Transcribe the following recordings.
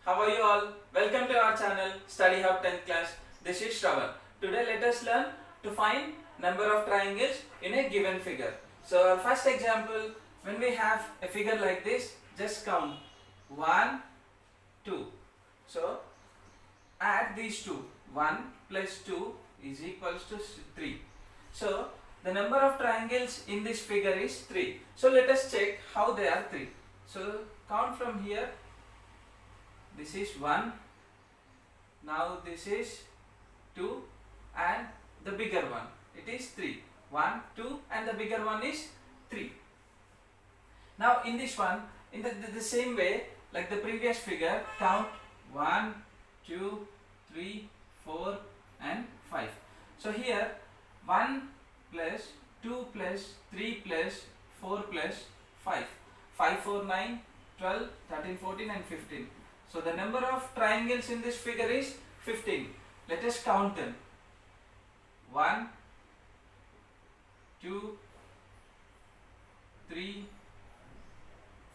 How are you all? Welcome to our channel Study Hub 10th class. This is Shravan. Today let us learn to find number of triangles in a given figure. So our first example, when we have a figure like this, just count 1, 2. So add these two. 1 plus 2 is equals to 3. So the number of triangles in this figure is 3. So let us check how they are 3. So count from here. This is 1, now this is 2 and the bigger one, it is 3. 1, 2 and the bigger one is 3. Now in this one, in the same way like the previous figure, count 1, 2, 3, 4 and 5. So here 1 plus 2 plus 3 plus 4 plus 5. 5, 4, 9, 12, 13, 14 and 15. So the number of triangles in this figure is 15. Let us count them. 1, 2, 3,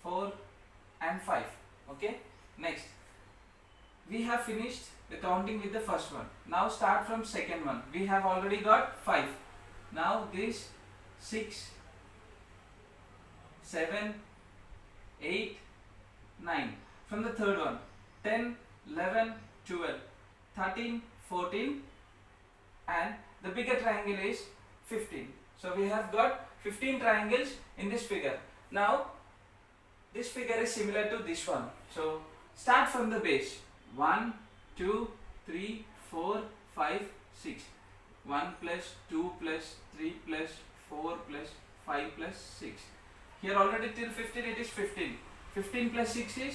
4 and 5. Okay. Next, we have finished the counting with the first one. Now start from second one. We have already got 5. Now this 6, 7, 8, 9. From the third one, 10, 11, 12, 13, 14 and the bigger triangle is 15. So we have got 15 triangles in this figure. Now this figure is similar to this one. So start from the base. 1, 2, 3, 4, 5, 6. 1 plus 2 plus 3 plus 4 plus 5 plus 6. Here already till 15 it is 15. 15 plus 6 is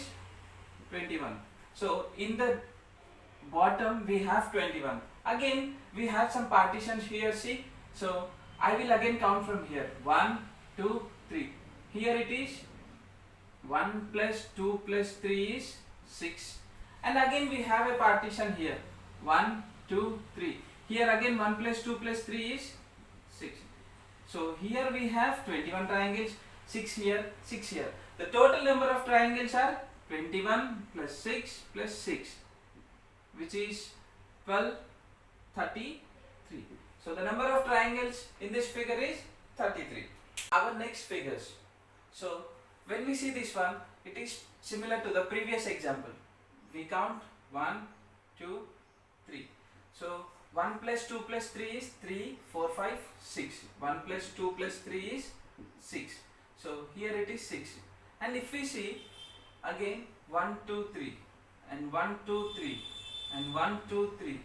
21. So in the bottom we have 21. Again we have some partitions here, see. So I will again count from here. 1, 2, 3. Here it is 1 plus 2 plus 3 is 6. And again we have a partition here. 1, 2, 3. Here again 1 plus 2 plus 3 is 6. So here we have 21 triangles. 6 here, 6 here. The total number of triangles are 21 plus 6 plus 6, which is 12, 33. So the number of triangles in this figure is 33. Our next figures. So when we see this one, it is similar to the previous example. We count 1, 2, 3. So 1 plus 2 plus 3 is 3, 4, 5, 6. 1 plus 2 plus 3 is 6. So here it is 6. And if we see again 1, 2, 3 and 1, 2, 3 and 1, 2, 3,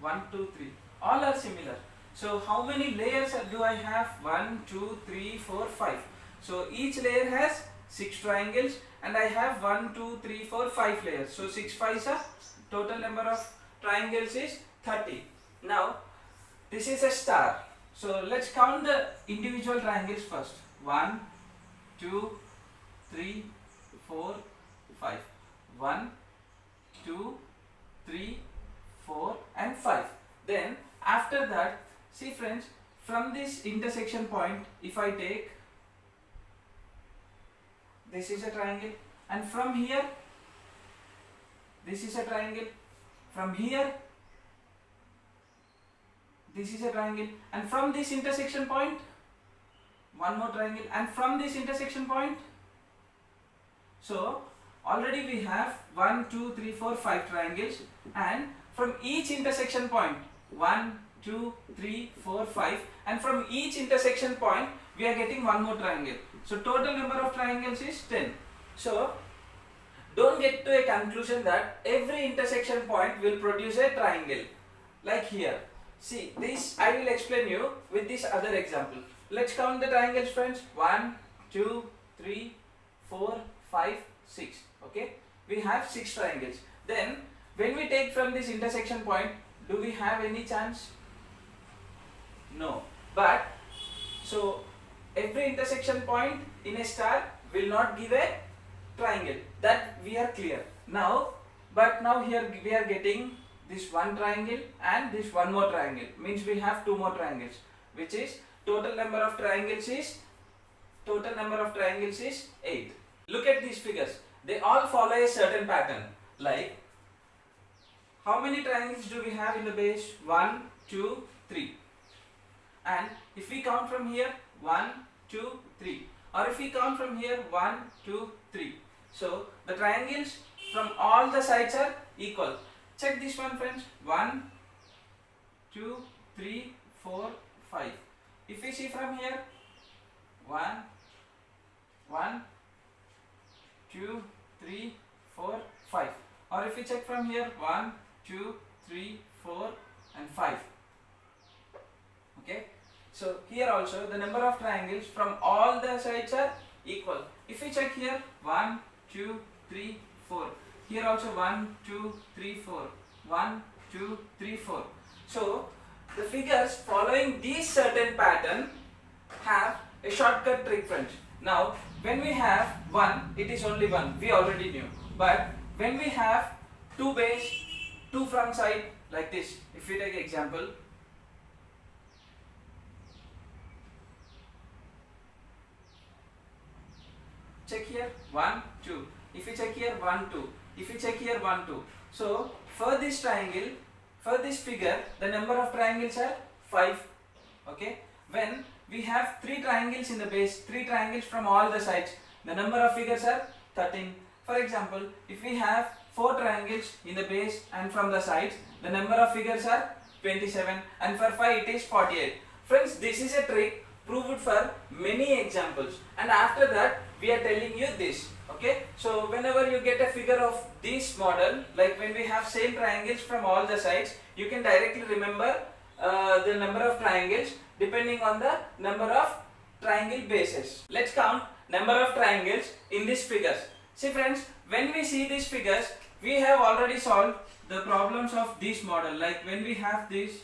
1, 2, 3, all are similar. So how many layers do I have? 1, 2, 3, 4, 5. So each layer has 6 triangles and I have 1, 2, 3, 4, 5 layers. So 6 5s are total number of triangles is 30. Now this is a star. So let's count the individual triangles first. 1, 2, 3, 4, 5. 1, 2, 3, 4 and 5. Then after that, see friends, from this intersection point, if I take, this is a triangle, and from here this is a triangle, from here this is a triangle, and from this intersection point one more triangle, and from this intersection point. So already we have 1, 2, 3, 4, 5 triangles, and from each intersection point 1, 2, 3, 4, 5, and from each intersection point we are getting one more triangle. So total number of triangles is 10. So don't get to a conclusion that every intersection point will produce a triangle. Like here, see this I will explain you with this other example. Let's count the triangles friends. 1, 2, 3, 4, 5, 6. Okay, we have 6 triangles. Then when we take from this intersection point, do we have any chance? No. But so every intersection point in a star will not give a triangle. That we are clear. Now, but now here we are getting this one triangle and this one more triangle. Means we have 2 more triangles, which is total number of triangles is 8. Look at these figures. They all follow a certain pattern. Like, how many triangles do we have in the base? 1, 2, 3. And if we count from here, 1, 2, 3. Or if we count from here, 1, 2, 3. So the triangles from all the sides are equal. Check this one, friends. 1, 2, 3, 4, 5. If we see from here, 1, 1, 2, 3, 4, 5. Or if we check from here, 1, 2, 3, 4 and 5. Okay. So here also the number of triangles from all the sides are equal. If we check here, 1, 2, 3, 4. Here also 1, 2, 3, 4. 1, 2, 3, 4. So the figures following this certain pattern have a shortcut trick, friends. Now when we have 1, it is only 1. We already knew. But when we have 2 base, 2 from side, like this. If we take example, check here 1, 2. If you check here 1, 2. If you check here 1, 2. So for this triangle, for this figure, the number of triangles are 5. Okay. When we have 3 triangles in the base, 3 triangles from all the sides, the number of figures are 13. For example, if we have 4 triangles in the base and from the sides, the number of figures are 27, and for 5 it is 48. Friends, this is a trick proved for many examples, and after that we are telling you this. Okay, so whenever you get a figure of this model, like when we have same triangles from all the sides, you can directly remember the number of triangles depending on the number of triangle bases. Let's count number of triangles in these figures. See friends, when we see these figures, we have already solved the problems of this model. Like when we have this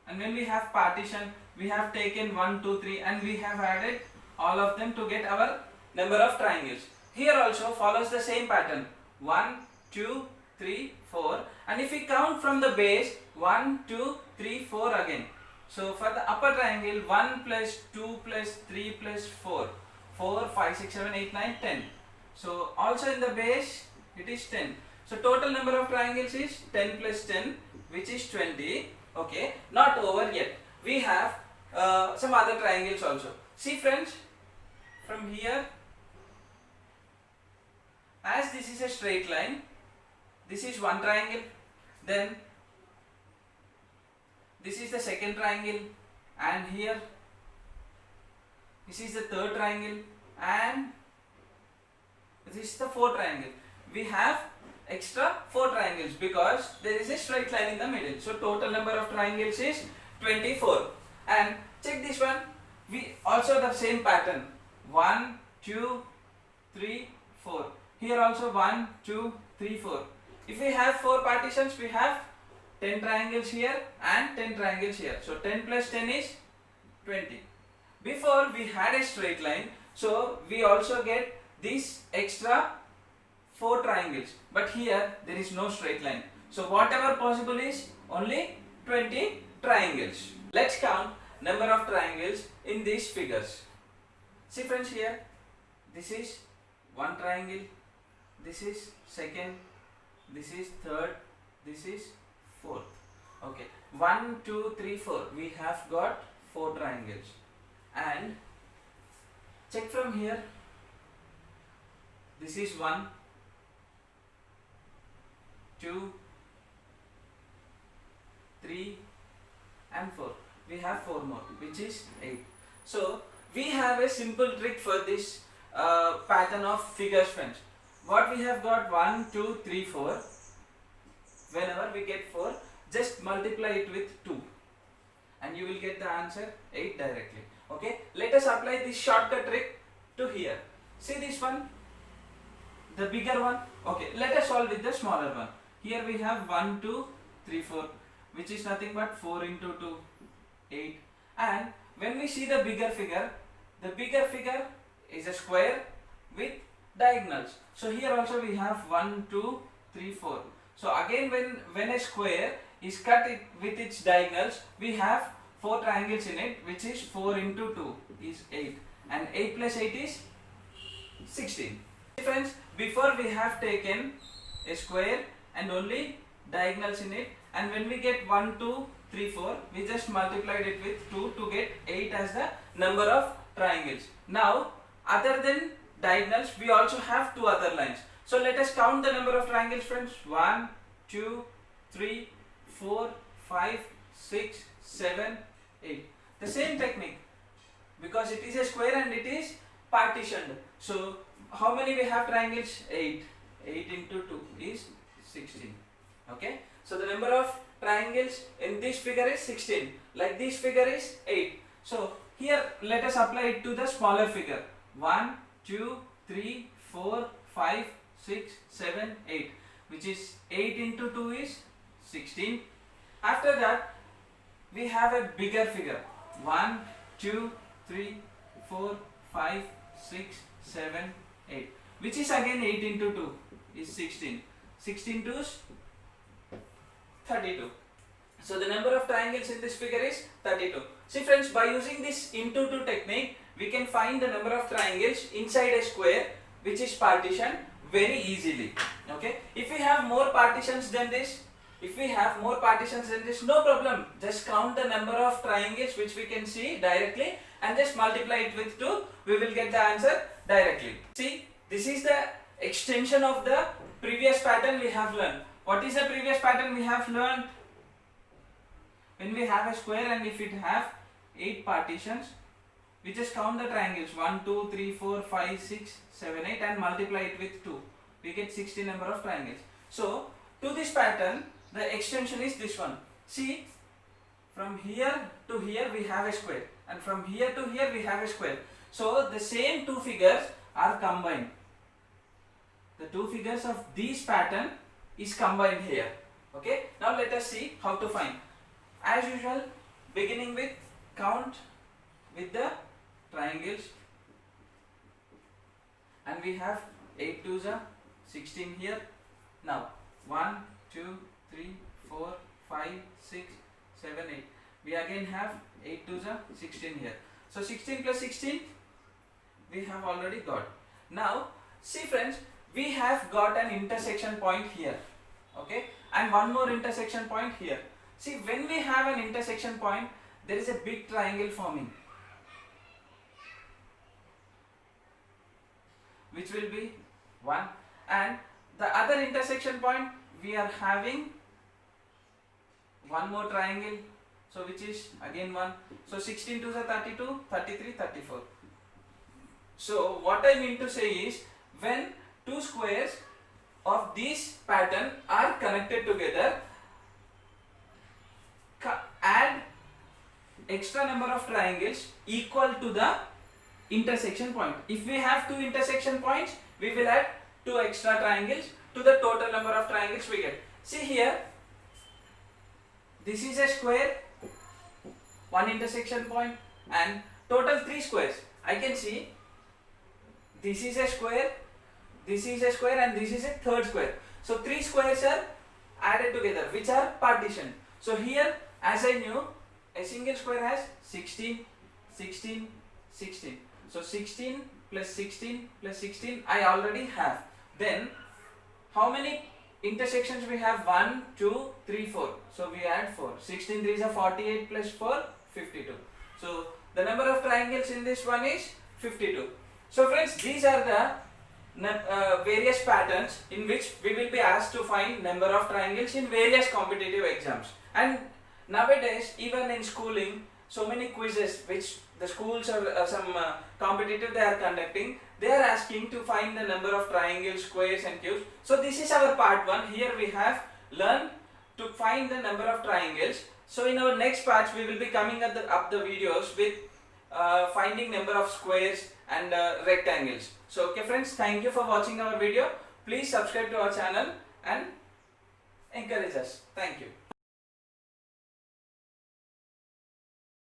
and when we have partition, we have taken 1, 2, 3 and we have added all of them to get our number of triangles. Here also follows the same pattern. 1, 2, 3, 4, and if we count from the base, 1, 2, 3, 4 again. So for the upper triangle, 1 plus 2 plus 3 plus 4, 4, 5, 6, 7, 8, 9, 10. So also in the base it is 10. So total number of triangles is 10 plus 10, which is 20. Okay, not over yet. We have some other triangles also. See friends, from here, as this is a straight line, this is one triangle, then this is the second triangle, and here this is the third triangle, and this is the fourth triangle. We have extra 4 triangles because there is a straight line in the middle. So total number of triangles is 24. And check this one, we also the same pattern, 1, 2, 3, 4. Here also 1, 2, 3, 4. If we have 4 partitions, we have 10 triangles here and 10 triangles here. So 10 plus 10 is 20. Before we had a straight line, so we also get this extra 4 triangles, but here there is no straight line. So whatever possible is only 20 triangles. Let's count number of triangles in these figures. See friends, here this is one triangle, this is second, this is third, this is fourth. Okay, 1, 2, 3, 4. We have got 4 triangles. And check from here, this is 1, 2, 3 and 4. We have 4 more, which is 8. So we have a simple trick for this pattern of figures, friends. What we have got 1, 2, 3, 4. Whenever we get 4, just multiply it with 2 and you will get the answer 8 directly. Okay, let us apply this shortcut trick to here. See this one, the bigger one. Okay, let us solve with the smaller one. Here we have 1, 2, 3, 4, which is nothing but 4 into 2, 8. And when we see the bigger figure is a square with diagonals. So here also we have 1, 2, 3, 4. So again when a square is cut with its diagonals, we have 4 triangles in it, which is 4 into 2 is 8. And 8 plus 8 is 16. Friends, before we have taken a square and only diagonals in it, and when we get 1, 2, 3, 4, we just multiplied it with 2 to get 8 as the number of triangles. Now other than diagonals we also have two other lines. So let us count the number of triangles, friends. 1, 2, 3, 4, 5, 6, 7, 8. The same technique, because it is a square and it is partitioned. So how many we have triangles? 8. 8 into 2 is 16. Okay. So the number of triangles in this figure is 16. Like this figure is 8. So here let us apply it to the smaller figure. 1, 2, 3, 4, 5, 6, 7, 8. Which is 8 into 2 is 16. After that we have a bigger figure. 1, 2, 3, 4, 5, 6, 7, 8. Which is again 8 into 2 is 16. 16 2s 32. So the number of triangles in this figure is 32. See friends, by using this into 2 technique, we can find the number of triangles inside a square which is partitioned very easily. Okay. If we have more partitions than this, no problem. Just count the number of triangles which we can see directly and just multiply it with 2. We will get the answer directly. See, this is the extension of the previous pattern we have learned. What is the previous pattern we have learned? When we have a square and if it have 8 partitions, we just count the triangles 1, 2, 3, 4, 5, 6, 7, 8 and multiply it with 2. We get 16 number of triangles. So to this pattern, the extension is this one. See, from here to here we have a square and from here to here we have a square. So the same two figures are combined. The two figures of this pattern is combined here. Okay. Now let us see how to find. As usual, beginning with count with the triangles, and we have 8 2s are 16 here. Now 1, 2, 3, 4, 5, 6, 7, 8. We again have 8 2s are 16 here. So 16 plus 16 we have already got. Now see friends, we have got an intersection point here. Okay, and one more intersection point here. See, when we have an intersection point, there is a big triangle forming, which will be 1, and the other intersection point we are having one more triangle, so which is again 1. So 16 2s are 32, 33, 34. So what I mean to say is, when two squares of this pattern are connected together, add extra number of triangles equal to the intersection point. If we have two intersection points, we will add 2 extra triangles to the total number of triangles we get. See here, this is a square, one intersection point, and total 3 squares. I can see this is a square, this is a square, and this is a third square. So 3 squares are added together which are partitioned. So here, as I knew, a single square has 16, 16, 16. So 16 plus 16 plus 16 I already have. Then how many intersections we have? 1, 2, 3, 4. So we add 4. 16 3s are 48 plus 4, 52. So the number of triangles in this one is 52. So friends, these are the various patterns in which we will be asked to find number of triangles in various competitive exams. And nowadays, even in schooling, so many quizzes which the schools or some competitive they are conducting, they are asking to find the number of triangles, squares and cubes. So this is our part 1. Here we have learned to find the number of triangles. So in our next parts, we will be coming up the videos with finding number of squares and rectangles. So okay friends, thank you for watching our video. Please subscribe to our channel and encourage us. Thank you.